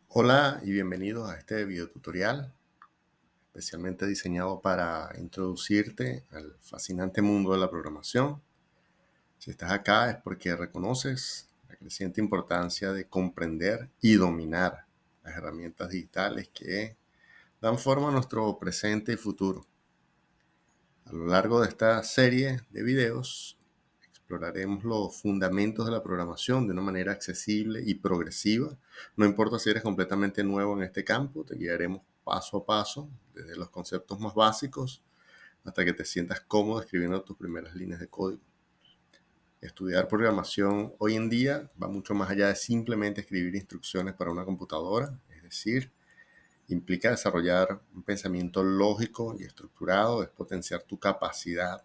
Hola y bienvenidos a este video tutorial, especialmente diseñado para introducirte al fascinante mundo de la programación. Si estás acá es porque reconoces la creciente importancia de comprender y dominar las herramientas digitales que dan forma a nuestro presente y futuro. A lo largo de esta serie de videos exploraremos los fundamentos de la programación de una manera accesible y progresiva. No importa si eres completamente nuevo en este campo, te guiaremos paso a paso, desde los conceptos más básicos hasta que te sientas cómodo escribiendo tus primeras líneas de código. Estudiar programación hoy en día va mucho más allá de simplemente escribir instrucciones para una computadora, es decir, implica desarrollar un pensamiento lógico y estructurado, es potenciar tu capacidad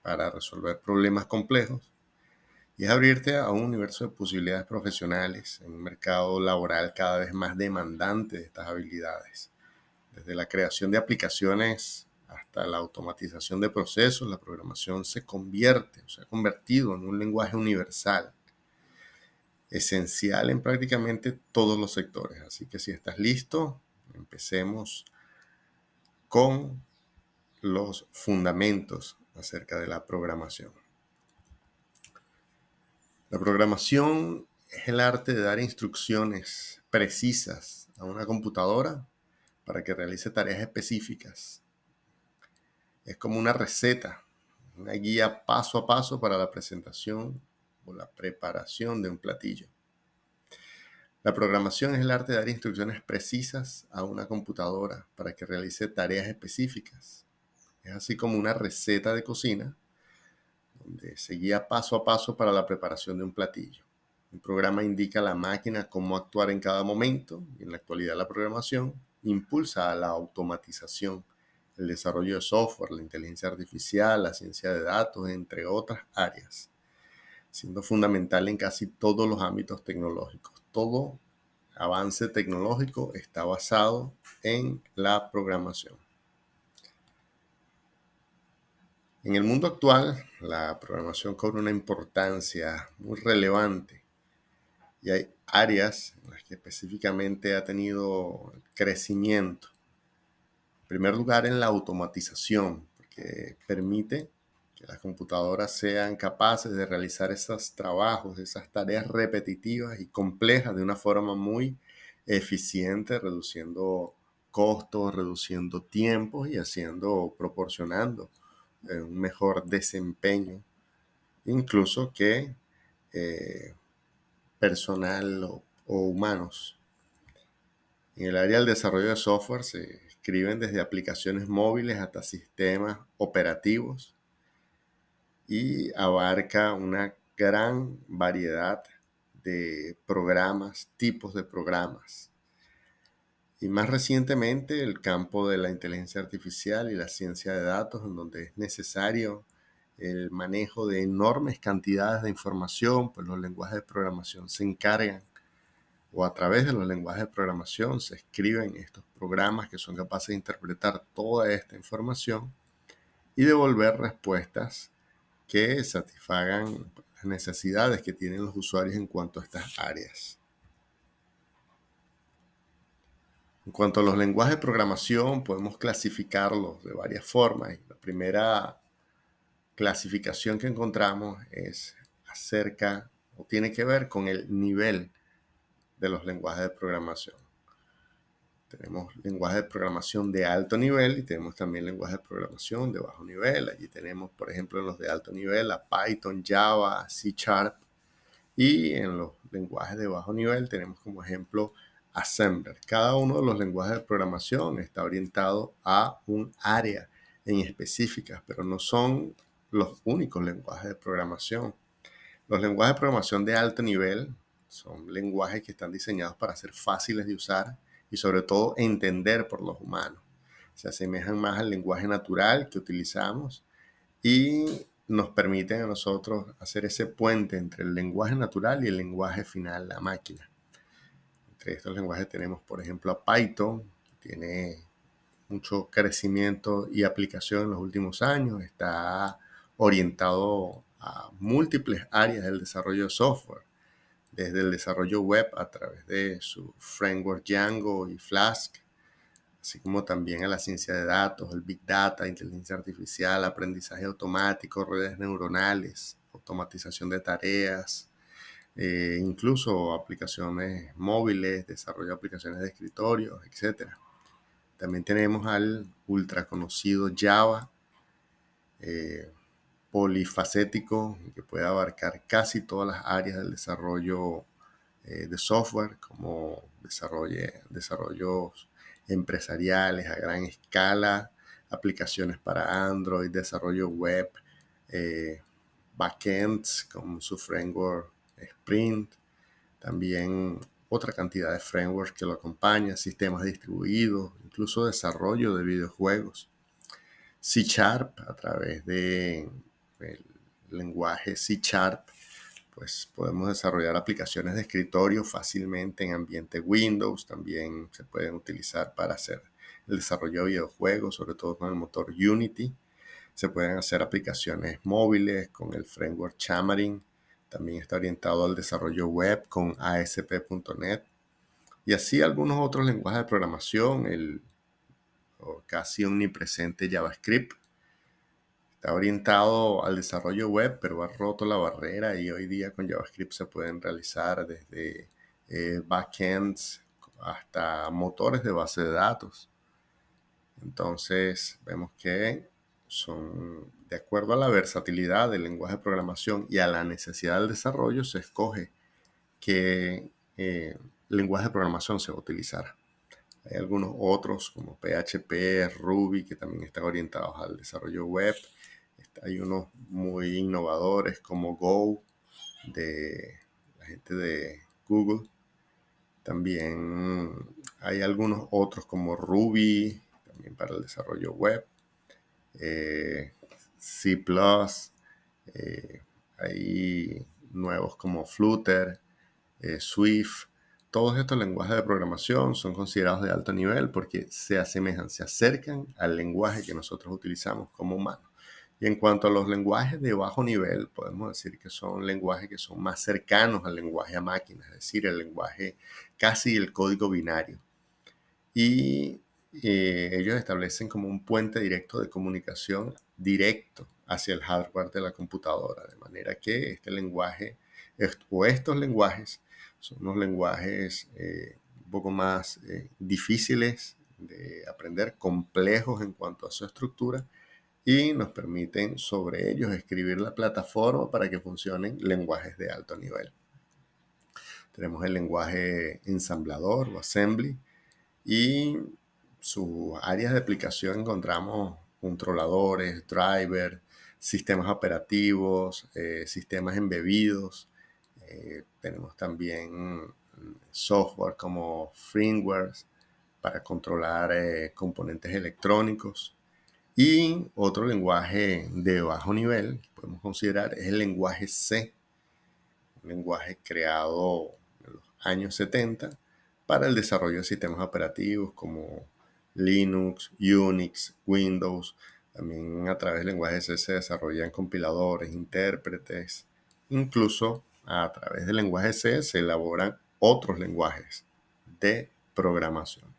para resolver problemas complejos y es abrirte a un universo de posibilidades profesionales en un mercado laboral cada vez más demandante de estas habilidades. Desde la creación de aplicaciones hasta la automatización de procesos, la programación se ha convertido en un lenguaje universal, esencial en prácticamente todos los sectores. Así que si estás listo, empecemos con los fundamentos acerca de la programación. La programación es el arte de dar instrucciones precisas a una computadora para que realice tareas específicas. Es como una receta, una guía paso a paso para la presentación o la preparación de un platillo. La programación es el arte de dar instrucciones precisas a una computadora para que realice tareas específicas. Es así como una receta de cocina donde se guía paso a paso para la preparación de un platillo. Un programa indica a la máquina cómo actuar en cada momento y en la actualidad la programación impulsa a la automatización, el desarrollo de software, la inteligencia artificial, la ciencia de datos, entre otras áreas, siendo fundamental en casi todos los ámbitos tecnológicos. Todo avance tecnológico está basado en la programación. En el mundo actual, la programación cobra una importancia muy relevante y hay áreas en las que específicamente ha tenido crecimiento. En primer lugar, en la automatización, porque permite que las computadoras sean capaces de realizar esos trabajos, esas tareas repetitivas y complejas de una forma muy eficiente, reduciendo costos, reduciendo tiempos y proporcionando un mejor desempeño, incluso que eh, personal o humanos. En el área del desarrollo de software se escriben desde aplicaciones móviles hasta sistemas operativos y abarca una gran variedad de programas, tipos de programas. Y más recientemente el campo de la inteligencia artificial y la ciencia de datos, en donde es necesario el manejo de enormes cantidades de información, pues los lenguajes de programación se encargan, o a través de los lenguajes de programación se escriben estos programas que son capaces de interpretar toda esta información y devolver respuestas que satisfagan las necesidades que tienen los usuarios en cuanto a estas áreas. En cuanto a los lenguajes de programación, podemos clasificarlos de varias formas. La primera clasificación que encontramos es acerca o tiene que ver con el nivel de los lenguajes de programación. Tenemos lenguajes de programación de alto nivel y tenemos también lenguajes de programación de bajo nivel. Allí tenemos, por ejemplo, en los de alto nivel a Python, Java, C Sharp, y en los lenguajes de bajo nivel tenemos como ejemplo Assembler. Cada uno de los lenguajes de programación está orientado a un área en específica, pero no son los únicos lenguajes de programación. Los lenguajes de programación de alto nivel son lenguajes que están diseñados para ser fáciles de usar y sobre todo entender por los humanos. Se asemejan más al lenguaje natural que utilizamos y nos permiten a nosotros hacer ese puente entre el lenguaje natural y el lenguaje final, la máquina. Entre estos lenguajes tenemos, por ejemplo, a Python, que tiene mucho crecimiento y aplicación en los últimos años. Está orientado a múltiples áreas del desarrollo de software. desde el desarrollo web a través de su framework Django y Flask, así como también a la ciencia de datos, el Big Data, inteligencia artificial, aprendizaje automático, redes neuronales, automatización de tareas, incluso aplicaciones móviles, desarrollo de aplicaciones de escritorio, etc. También tenemos al ultra conocido Java, eh, polifacético, que puede abarcar casi todas las áreas del desarrollo de software, como desarrollos empresariales a gran escala, aplicaciones para Android, desarrollo web, eh, backends con su framework Sprint, también otra cantidad de frameworks que lo acompañan, sistemas distribuidos, incluso desarrollo de videojuegos. C Sharp a través del lenguaje C Sharp, pues podemos desarrollar aplicaciones de escritorio fácilmente en ambiente Windows. También se pueden utilizar para hacer el desarrollo de videojuegos, sobre todo con el motor Unity. Se pueden hacer aplicaciones móviles con el framework Xamarin. También está orientado al desarrollo web con ASP.NET. Y así algunos otros lenguajes de programación, el casi omnipresente JavaScript. Está orientado al desarrollo web, pero ha roto la barrera y hoy día con JavaScript se pueden realizar desde backends hasta motores de base de datos. Entonces vemos que son, de acuerdo a la versatilidad del lenguaje de programación y a la necesidad del desarrollo, se escoge qué lenguaje de programación se va a utilizar. Hay algunos otros como PHP, Ruby, que también están orientados al desarrollo web. Hay unos muy innovadores como Go, de la gente de Google. También hay algunos otros como Ruby, también para el desarrollo web. C++, hay nuevos como Flutter, Swift. Todos estos lenguajes de programación son considerados de alto nivel porque se asemejan, se acercan al lenguaje que nosotros utilizamos como humanos. Y en cuanto a los lenguajes de bajo nivel, podemos decir que son lenguajes que son más cercanos al lenguaje a máquina, es decir, el lenguaje casi el código binario. Y ellos establecen como un puente directo de comunicación directo hacia el hardware de la computadora, de manera que este lenguaje o estos lenguajes son unos lenguajes un poco más difíciles de aprender, complejos en cuanto a su estructura, y nos permiten sobre ellos escribir la plataforma para que funcionen lenguajes de alto nivel. Tenemos el lenguaje ensamblador o assembly, y sus áreas de aplicación encontramos controladores, drivers, sistemas operativos, sistemas embebidos. Tenemos también software como firmwares para controlar componentes electrónicos. Y otro lenguaje de bajo nivel que podemos considerar es el lenguaje C, un lenguaje creado en los años 70 para el desarrollo de sistemas operativos como Linux, Unix, Windows. También a través del lenguaje C se desarrollan compiladores, intérpretes. Incluso a través del lenguaje C se elaboran otros lenguajes de programación.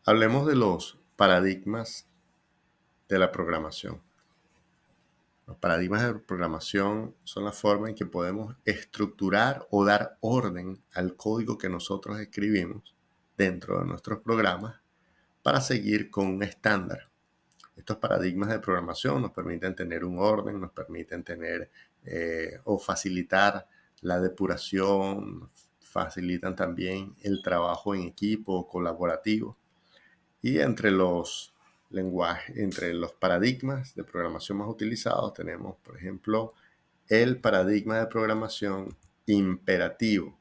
Hablemos de los paradigmas de la programación. Los paradigmas de programación son la forma en que podemos estructurar o dar orden al código que nosotros escribimos dentro de nuestros programas para seguir con un estándar. Estos paradigmas de programación nos permiten tener un orden, nos permiten tener o facilitar la depuración, facilitan también el trabajo en equipo o colaborativo. Y entre los paradigmas de programación más utilizados tenemos, por ejemplo, el paradigma de programación imperativo.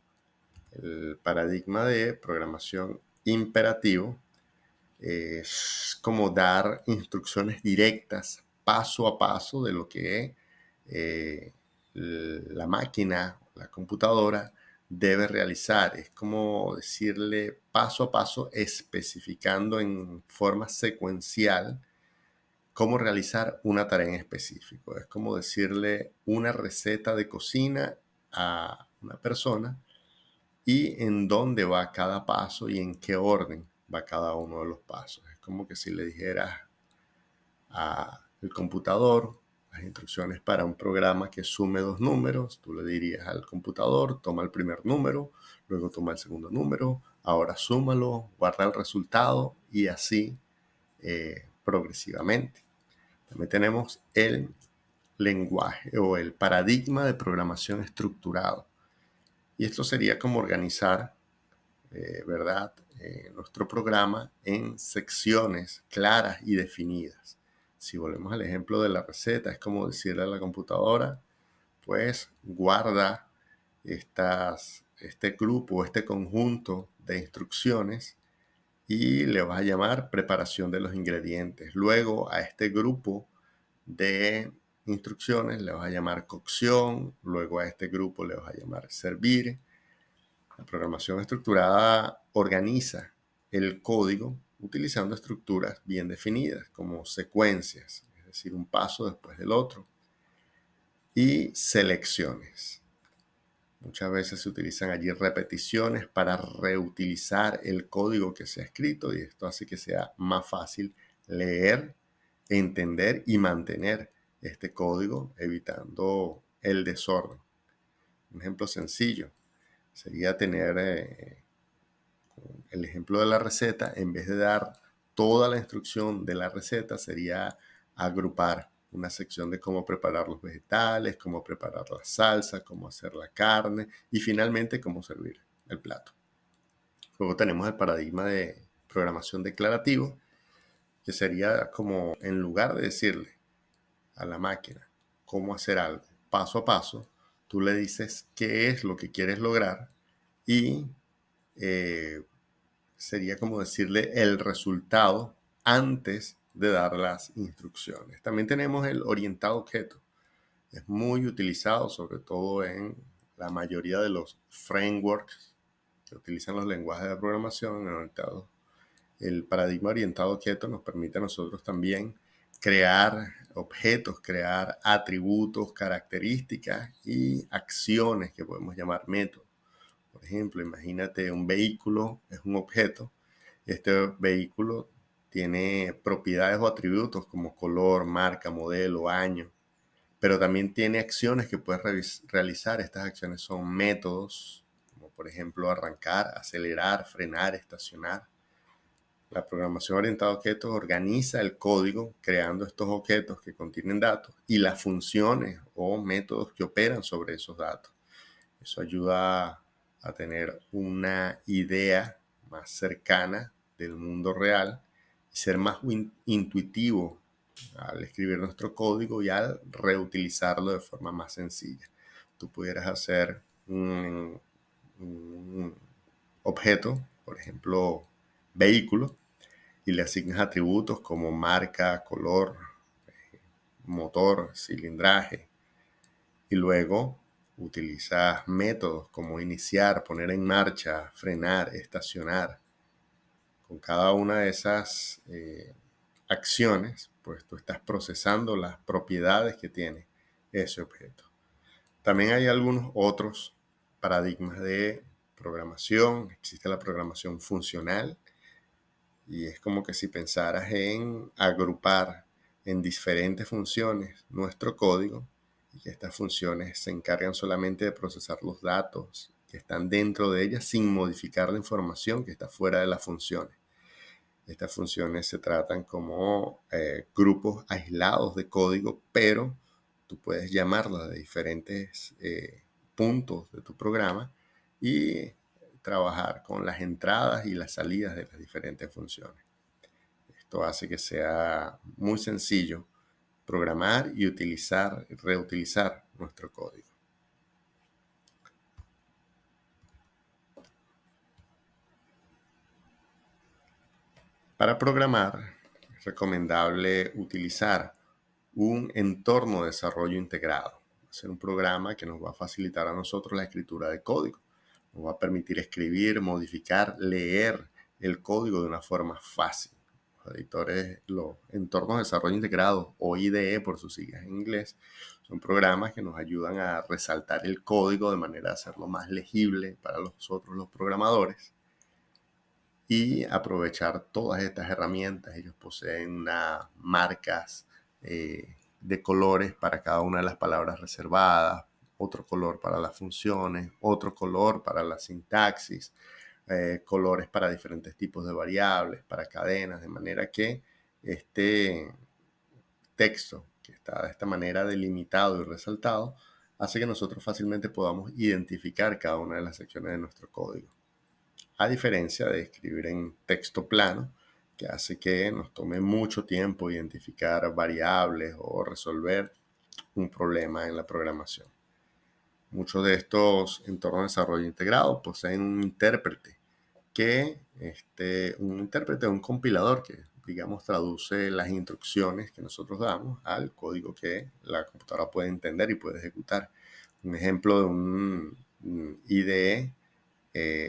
El paradigma de programación imperativo es como dar instrucciones directas, paso a paso, de lo que la máquina, la computadora, debe realizar. Es como decirle paso a paso, especificando en forma secuencial cómo realizar una tarea en específico. Es como decirle una receta de cocina a una persona y en dónde va cada paso y en qué orden va cada uno de los pasos. Es como que si le dijeras al computador las instrucciones para un programa que sume dos números, tú le dirías al computador, toma el primer número, luego toma el segundo número, ahora súmalo, guarda el resultado y así progresivamente. También tenemos el lenguaje o el paradigma de programación estructurado. Y esto sería como organizar, ¿verdad? Nuestro programa en secciones claras y definidas. Si volvemos al ejemplo de la receta, es como decirle a la computadora, pues guarda este grupo, este conjunto de instrucciones y le vas a llamar preparación de los ingredientes. Luego a este grupo de instrucciones le vas a llamar cocción, luego a este grupo le vas a llamar servir. La programación estructurada organiza el código utilizando estructuras bien definidas como secuencias, es decir, un paso después del otro, y selecciones. Muchas veces se utilizan allí repeticiones para reutilizar el código que se ha escrito y esto hace que sea más fácil leer, entender y mantener este código, evitando el desorden. Un ejemplo sencillo sería tener el ejemplo de la receta, en vez de dar toda la instrucción de la receta, sería agrupar una sección de cómo preparar los vegetales, cómo preparar la salsa, cómo hacer la carne y finalmente cómo servir el plato. Luego tenemos el paradigma de programación declarativo, que sería como en lugar de decirle a la máquina cómo hacer algo paso a paso, tú le dices qué es lo que quieres lograr y sería como decirle el resultado antes de dar las instrucciones. También tenemos el orientado a objeto. Es muy utilizado, sobre todo en la mayoría de los frameworks que utilizan los lenguajes de programación orientados. El paradigma orientado a objeto nos permite a nosotros también crear objetos, crear atributos, características y acciones que podemos llamar métodos. Por ejemplo, imagínate un vehículo, es un objeto. Este vehículo tiene propiedades o atributos como color, marca, modelo, año, pero también tiene acciones que puedes realizar. Estas acciones son métodos, como por ejemplo arrancar, acelerar, frenar, estacionar. La programación orientada a objetos organiza el código creando estos objetos que contienen datos y las funciones o métodos que operan sobre esos datos. Eso ayuda a tener una idea más cercana del mundo real y ser más intuitivo al escribir nuestro código y al reutilizarlo de forma más sencilla. Tú pudieras hacer un objeto, por ejemplo, vehículo, y le asignas atributos como marca, color, motor, cilindraje, y luego utilizas métodos como iniciar, poner en marcha, frenar, estacionar. Con cada una de esas acciones, pues tú estás procesando las propiedades que tiene ese objeto. También hay algunos otros paradigmas de programación. Existe la programación funcional y es como que si pensaras en agrupar en diferentes funciones nuestro código y que estas funciones se encargan solamente de procesar los datos que están dentro de ellas sin modificar la información que está fuera de las funciones. Estas funciones se tratan como grupos aislados de código, pero tú puedes llamarlas de diferentes puntos de tu programa y trabajar con las entradas y las salidas de las diferentes funciones. Esto hace que sea muy sencillo programar y reutilizar nuestro código. Para programar es recomendable utilizar un entorno de desarrollo integrado. Hacer un programa que nos va a facilitar a nosotros la escritura de código. Nos va a permitir escribir, modificar, leer el código de una forma fácil. los entornos de desarrollo integrado o IDE por sus siglas en inglés, son programas que nos ayudan a resaltar el código de manera de hacerlo más legible para nosotros los programadores y aprovechar todas estas herramientas. Ellos poseen unas marcas de colores para cada una de las palabras reservadas, otro color para las funciones, otro color para la sintaxis, colores para diferentes tipos de variables, para cadenas, de manera que este texto, que está de esta manera delimitado y resaltado, hace que nosotros fácilmente podamos identificar cada una de las secciones de nuestro código. A diferencia de escribir en texto plano, que hace que nos tome mucho tiempo identificar variables o resolver un problema en la programación. Muchos de estos entornos de desarrollo integrado poseen un intérprete un compilador que, digamos, traduce las instrucciones que nosotros damos al código que la computadora puede entender y puede ejecutar. Un ejemplo de un IDE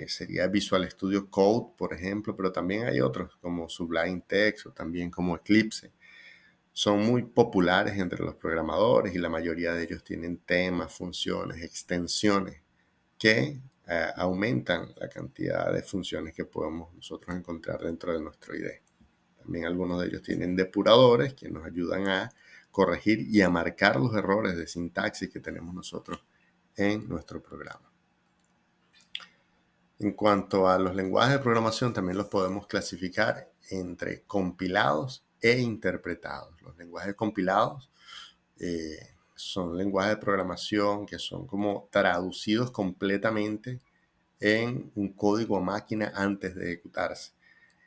sería Visual Studio Code, por ejemplo, pero también hay otros como Sublime Text o también como Eclipse. Son muy populares entre los programadores y la mayoría de ellos tienen temas, funciones, extensiones que aumentan la cantidad de funciones que podemos nosotros encontrar dentro de nuestro IDE. También algunos de ellos tienen depuradores que nos ayudan a corregir y a marcar los errores de sintaxis que tenemos nosotros en nuestro programa. En cuanto a los lenguajes de programación, también los podemos clasificar entre compilados e interpretados. Los lenguajes compilados son lenguajes de programación que son como traducidos completamente en un código a máquina antes de ejecutarse.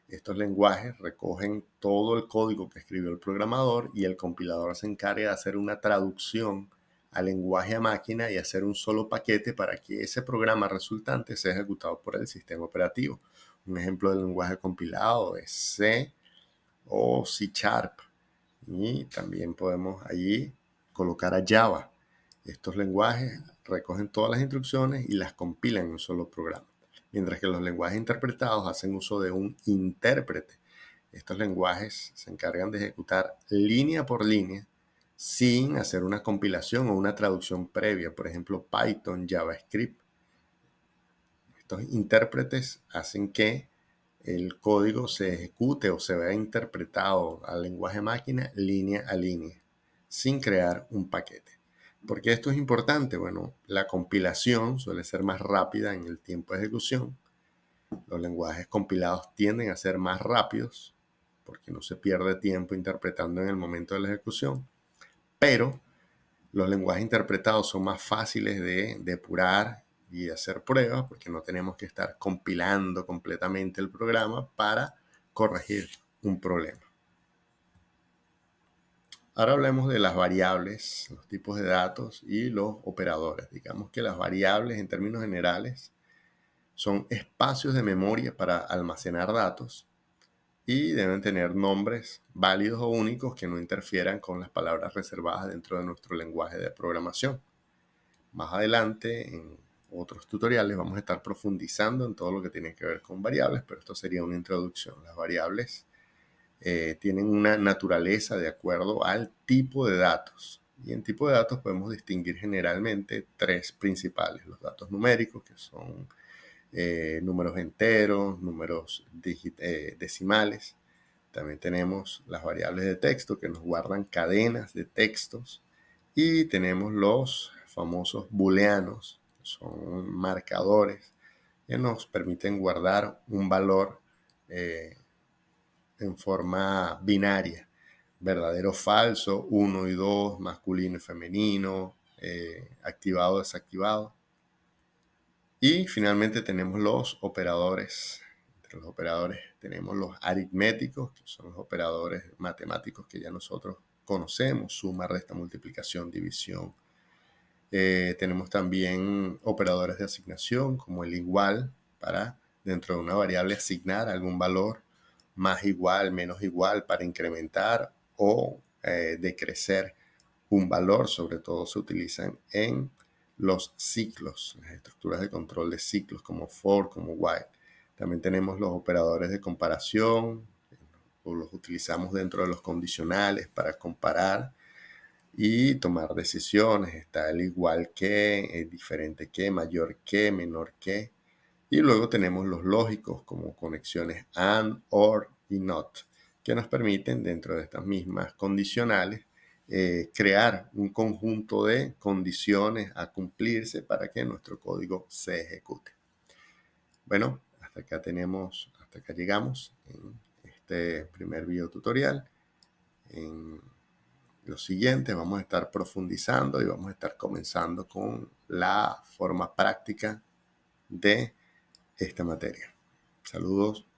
Estos lenguajes recogen todo el código que escribió el programador y el compilador se encarga de hacer una traducción al lenguaje a máquina y hacer un solo paquete para que ese programa resultante sea ejecutado por el sistema operativo. Un ejemplo de lenguaje compilado es C o C#. Y también podemos allí colocar a Java. Estos lenguajes recogen todas las instrucciones y las compilan en un solo programa. Mientras que los lenguajes interpretados hacen uso de un intérprete. Estos lenguajes se encargan de ejecutar línea por línea sin hacer una compilación o una traducción previa. Por ejemplo, Python, JavaScript. Estos intérpretes hacen que el código se ejecute o se vea interpretado al lenguaje máquina línea a línea, sin crear un paquete. ¿Por qué esto es importante? Bueno, la compilación suele ser más rápida en el tiempo de ejecución. Los lenguajes compilados tienden a ser más rápidos porque no se pierde tiempo interpretando en el momento de la ejecución, pero los lenguajes interpretados son más fáciles de depurar y hacer pruebas porque no tenemos que estar compilando completamente el programa para corregir un problema. Ahora hablemos de las variables, los tipos de datos y los operadores. Digamos que las variables en términos generales son espacios de memoria para almacenar datos y deben tener nombres válidos o únicos que no interfieran con las palabras reservadas dentro de nuestro lenguaje de programación. Más adelante, en otros tutoriales, vamos a estar profundizando en todo lo que tiene que ver con variables, pero esto sería una introducción. Las variables tienen una naturaleza de acuerdo al tipo de datos. Y en tipo de datos podemos distinguir generalmente tres principales. Los datos numéricos, que son números enteros, números decimales. También tenemos las variables de texto que nos guardan cadenas de textos. Y tenemos los famosos booleanos, que son marcadores que nos permiten guardar un valor en forma binaria, verdadero o falso, 1 y 2, masculino y femenino, activado o desactivado. Y finalmente tenemos los operadores. Entre los operadores tenemos los aritméticos, que son los operadores matemáticos que ya nosotros conocemos, suma, resta, multiplicación, división. Tenemos también operadores de asignación, como el igual, para dentro de una variable asignar algún valor, más igual, menos igual, para incrementar o decrecer un valor. Sobre todo se utilizan en los ciclos, las estructuras de control de ciclos como for, como while. También tenemos los operadores de comparación, o los utilizamos dentro de los condicionales para comparar y tomar decisiones. Está el igual que, el diferente que, mayor que, menor que. Y luego tenemos los lógicos como conexiones and, or y not, que nos permiten dentro de estas mismas condicionales crear un conjunto de condiciones a cumplirse para que nuestro código se ejecute. Bueno, hasta acá llegamos en este primer video tutorial. En los siguientes vamos a estar profundizando y vamos a estar comenzando con la forma práctica de esta materia. Saludos.